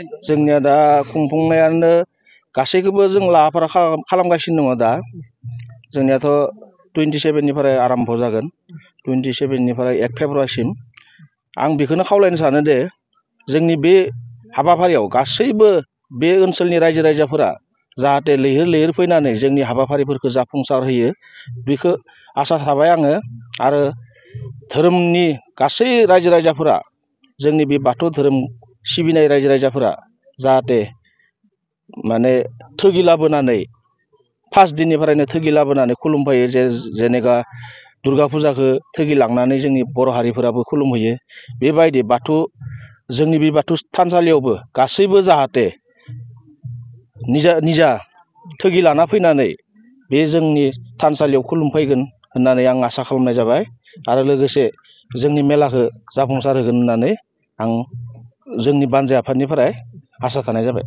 जोंनिया दा खुंफुंनायानो गासैखौबो जों लाहाफारा खालामगासिनो दङ दा जोंनियाथ' 27 निफ्राय आरम्भ जागोन 27 निफ्राय 1 फेब्रुवारिसिम आं बेखौनो खावलायनो सानो दे जोंनि बे हाबाफारियाव गासैबो बे ओनसोलनि रायजो राजाफोरा जाहाथे लैहोर लैहोर फैनानै जोंनि हाबाफारिफोरखौ जाफुंसार होयो बेखौ आसा थाबाय आङो आरो धोरोमनि गासै रायजो राजाफोरा जोंनि बे बाथौ धोरोम सिबिनाय रायजो राजाफोरा जाहाथे माने थोगि लाबोनानै फार्स्ट दिननिफ्रायनो थोगि लाबोनानै खुलुमफैयो जेनेबा दुर्गा फुजाखौ थोगि लांनानै जोंनि बर' हारिफोराबो खुलुमहैयो बेबायदि जोंनि बे बाथौ थानसालियावबो गासैबो जाहाथे निजा थोगि लाना फैनानै बे जोंनि थानसालियाव खुलुमफैगोन होननानै आं आसा खालामनाय जाबाय आरो लोगोसे जोंनि मेलाखौ जाफुंसार होगोन होननानै आं जोंनि बानजाय आफादनिफ्राय आसा थानाय जाबाय।